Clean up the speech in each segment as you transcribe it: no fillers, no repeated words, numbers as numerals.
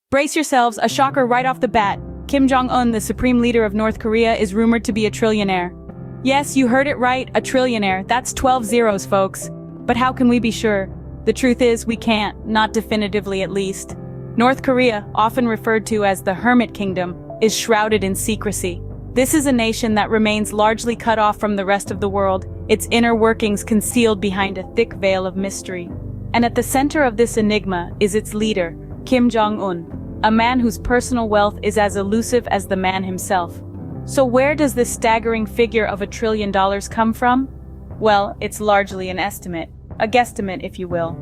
Brace yourselves, a shocker right off the bat. Kim Jong Un, the supreme leader of North Korea, is rumored to be a trillionaire. Yes, you heard it right, a trillionaire. That's 12 zeros, folks. But how can we be sure? The truth is, we can't, not definitively at least. North Korea, often referred to as the Hermit Kingdom, is shrouded in secrecy. This is a nation that remains largely cut off from the rest of the world, its inner workings concealed behind a thick veil of mystery. And at the center of this enigma is its leader, Kim Jong Un, a man whose personal wealth is as elusive as the man himself. So where does this staggering figure of $1 trillion come from? Well, it's largely an estimate, a guesstimate if you will.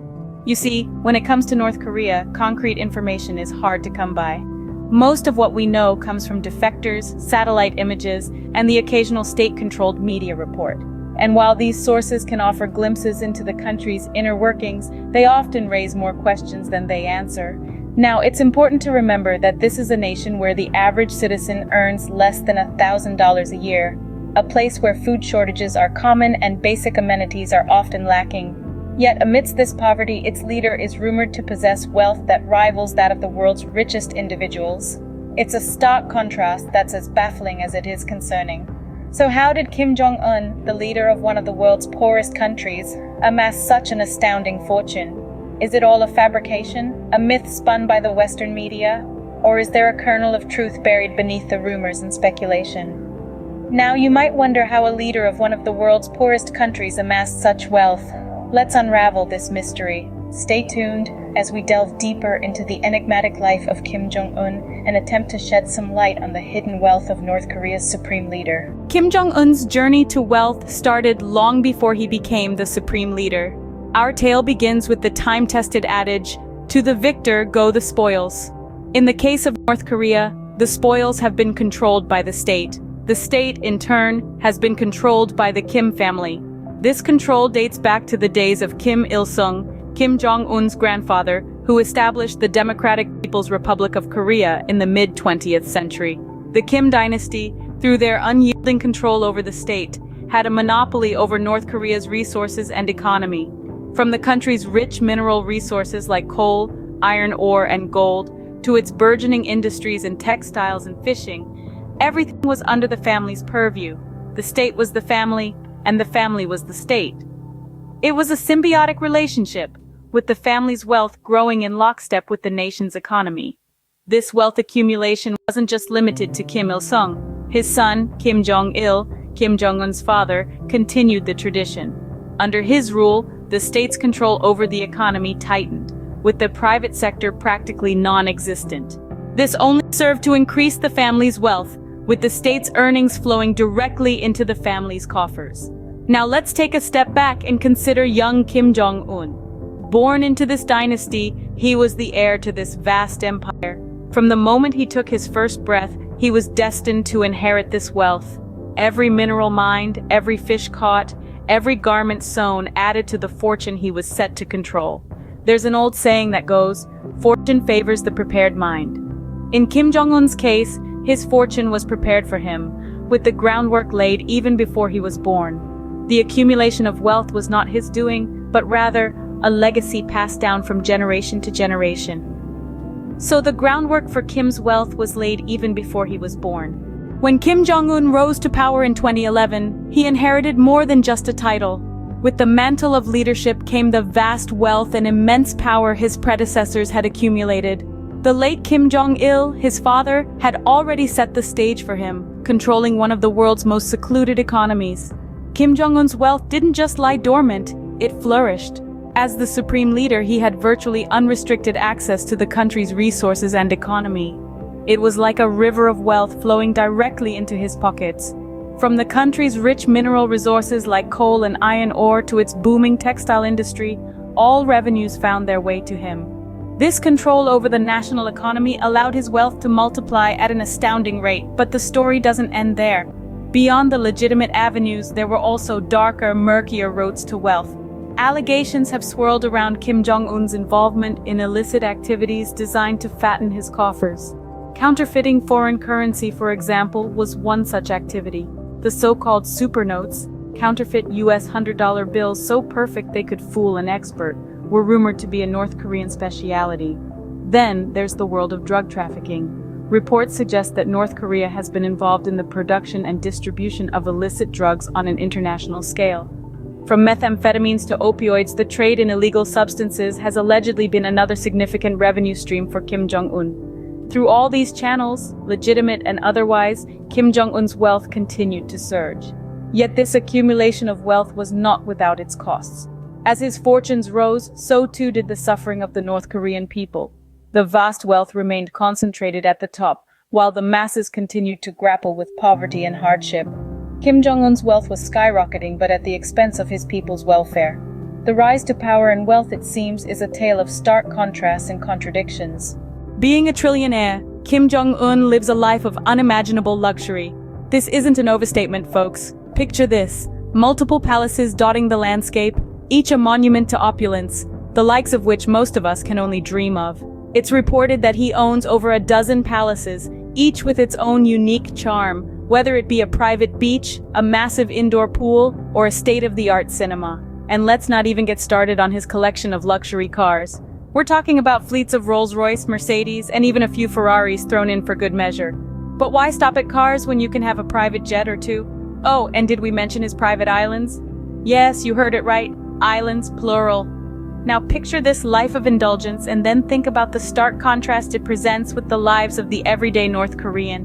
You see, when it comes to North Korea, concrete information is hard to come by. Most of what we know comes from defectors, satellite images, and the occasional state-controlled media report. And while these sources can offer glimpses into the country's inner workings, they often raise more questions than they answer. Now, it's important to remember that this is a nation where the average citizen earns less than $1,000 a year, a place where food shortages are common and basic amenities are often lacking. Yet amidst this poverty, its leader is rumored to possess wealth that rivals that of the world's richest individuals. It's a stark contrast that's as baffling as it is concerning. So how did Kim Jong Un, the leader of one of the world's poorest countries, amass such an astounding fortune? Is it all a fabrication, a myth spun by the Western media? Or is there a kernel of truth buried beneath the rumors and speculation? Now you might wonder how a leader of one of the world's poorest countries amassed such wealth. Let's unravel this mystery. Stay tuned as we delve deeper into the enigmatic life of Kim Jong Un and attempt to shed some light on the hidden wealth of North Korea's supreme leader. Kim Jong Un's journey to wealth started long before he became the supreme leader. Our tale begins with the time-tested adage, "To the victor go the spoils." In the case of North Korea, the spoils have been controlled by the state. The state, in turn, has been controlled by the Kim family. This control dates back to the days of Kim Il-sung, Kim Jong Un's grandfather, who established the Democratic People's Republic of Korea in the mid-20th century. The Kim dynasty, through their unyielding control over the state, had a monopoly over North Korea's resources and economy. From the country's rich mineral resources like coal, iron ore, and gold, to its burgeoning industries in textiles and fishing, everything was under the family's purview. The state was the family, and the family was the state. It was a symbiotic relationship, with the family's wealth growing in lockstep with the nation's economy. This wealth accumulation wasn't just limited to Kim Il-sung. His son, Kim Jong-il, Kim Jong-un's father, continued the tradition. Under his rule, the state's control over the economy tightened, with the private sector practically non-existent. This only served to increase the family's wealth, with the state's earnings flowing directly into the family's coffers. Now let's take a step back and consider young Kim Jong Un. Born into this dynasty, he was the heir to this vast empire. From the moment he took his first breath, he was destined to inherit this wealth. Every mineral mined, every fish caught, every garment sewn added to the fortune he was set to control. There's an old saying that goes, "Fortune favors the prepared mind." In Kim Jong-un's case, his fortune was prepared for him, with the groundwork laid even before he was born. The accumulation of wealth was not his doing, but rather a legacy passed down from generation to generation. So the groundwork for Kim's wealth was laid even before he was born. When Kim Jong-un rose to power in 2011, he inherited more than just a title. With the mantle of leadership came the vast wealth and immense power his predecessors had accumulated. The late Kim Jong-il, his father, had already set the stage for him, controlling one of the world's most secluded economies. Kim Jong-un's wealth didn't just lie dormant, it flourished. As the supreme leader, he had virtually unrestricted access to the country's resources and economy. It was like a river of wealth flowing directly into his pockets. From the country's rich mineral resources like coal and iron ore to its booming textile industry, all revenues found their way to him. This control over the national economy allowed his wealth to multiply at an astounding rate, but the story doesn't end there. Beyond the legitimate avenues, there were also darker, murkier roads to wealth. Allegations have swirled around Kim Jong-un's involvement in illicit activities designed to fatten his coffers. Counterfeiting foreign currency, for example, was one such activity. The so-called super notes, counterfeit US $100 bills so perfect they could fool an expert, were rumored to be a North Korean speciality. Then there's the world of drug trafficking. Reports suggest that North Korea has been involved in the production and distribution of illicit drugs on an international scale. From methamphetamines to opioids, the trade in illegal substances has allegedly been another significant revenue stream for Kim Jong Un. Through all these channels, legitimate and otherwise, Kim Jong Un's wealth continued to surge. Yet this accumulation of wealth was not without its costs. As his fortunes rose, so too did the suffering of the North Korean people. The vast wealth remained concentrated at the top, while the masses continued to grapple with poverty and hardship. Kim Jong Un's wealth was skyrocketing, but at the expense of his people's welfare. The rise to power and wealth, it seems, is a tale of stark contrasts and contradictions. Being a trillionaire, Kim Jong Un lives a life of unimaginable luxury. This isn't an overstatement, folks. Picture this: multiple palaces dotting the landscape, each a monument to opulence, the likes of which most of us can only dream of. It's reported that he owns over a dozen palaces, each with its own unique charm, whether it be a private beach, a massive indoor pool, or a state-of-the-art cinema. And let's not even get started on his collection of luxury cars. We're talking about fleets of Rolls-Royce, Mercedes, and even a few Ferraris thrown in for good measure. But why stop at cars when you can have a private jet or two? Oh, and did we mention his private islands? Yes, you heard it right. Islands, plural. Now picture this life of indulgence and then think about the stark contrast it presents with the lives of the everyday North Korean.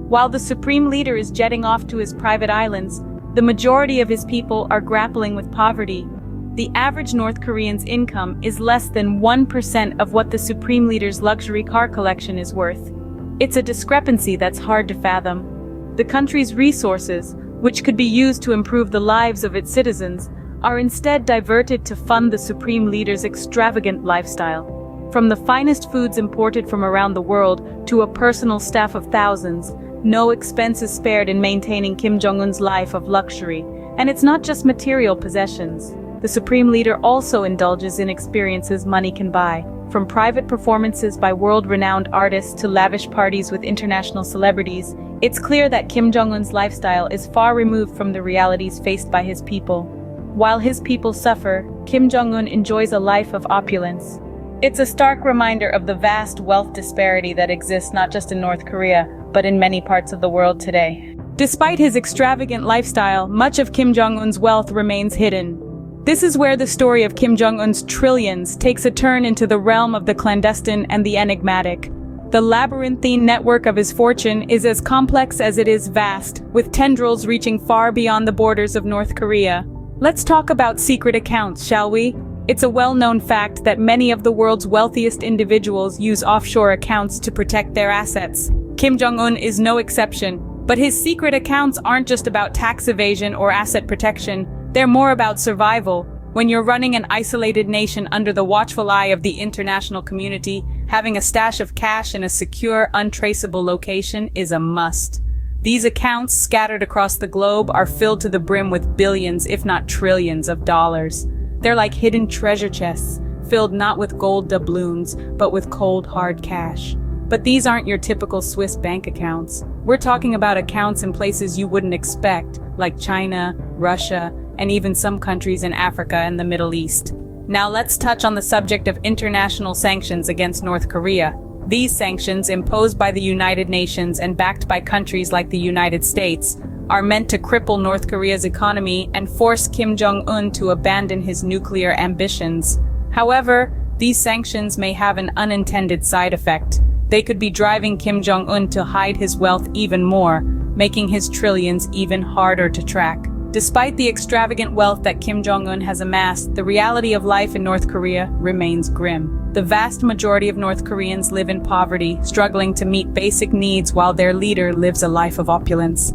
While the supreme leader is jetting off to his private islands, the majority of his people are grappling with poverty. The average North Korean's income is less than 1% of what the supreme leader's luxury car collection is worth. It's a discrepancy that's hard to fathom. The country's resources, which could be used to improve the lives of its citizens, are instead diverted to fund the supreme leader's extravagant lifestyle. From the finest foods imported from around the world to a personal staff of thousands, no expense is spared in maintaining Kim Jong Un's life of luxury. And it's not just material possessions. The supreme leader also indulges in experiences money can buy. From private performances by world-renowned artists to lavish parties with international celebrities, it's clear that Kim Jong Un's lifestyle is far removed from the realities faced by his people. While his people suffer, Kim Jong Un enjoys a life of opulence. It's a stark reminder of the vast wealth disparity that exists not just in North Korea, but in many parts of the world today. Despite his extravagant lifestyle, much of Kim Jong Un's wealth remains hidden. This is where the story of Kim Jong Un's trillions takes a turn into the realm of the clandestine and the enigmatic. The labyrinthine network of his fortune is as complex as it is vast, with tendrils reaching far beyond the borders of North Korea. Let's talk about secret accounts, shall we? It's a well-known fact that many of the world's wealthiest individuals use offshore accounts to protect their assets. Kim Jong Un is no exception, but his secret accounts aren't just about tax evasion or asset protection, they're more about survival. When you're running an isolated nation under the watchful eye of the international community, having a stash of cash in a secure, untraceable location is a must. These accounts, scattered across the globe, are filled to the brim with billions, if not trillions, of dollars. They're like hidden treasure chests, filled not with gold doubloons, but with cold, hard cash. But these aren't your typical Swiss bank accounts. We're talking about accounts in places you wouldn't expect, like China, Russia, and even some countries in Africa and the Middle East. Now let's touch on the subject of international sanctions against North Korea. These sanctions, imposed by the United Nations and backed by countries like the United States, are meant to cripple North Korea's economy and force Kim Jong Un to abandon his nuclear ambitions. However, these sanctions may have an unintended side effect. They could be driving Kim Jong Un to hide his wealth even more, making his trillions even harder to track. Despite the extravagant wealth that Kim Jong Un has amassed, the reality of life in North Korea remains grim. The vast majority of North Koreans live in poverty, struggling to meet basic needs while their leader lives a life of opulence.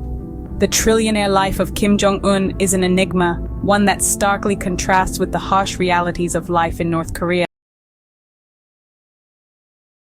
The trillionaire life of Kim Jong Un is an enigma, one that starkly contrasts with the harsh realities of life in North Korea.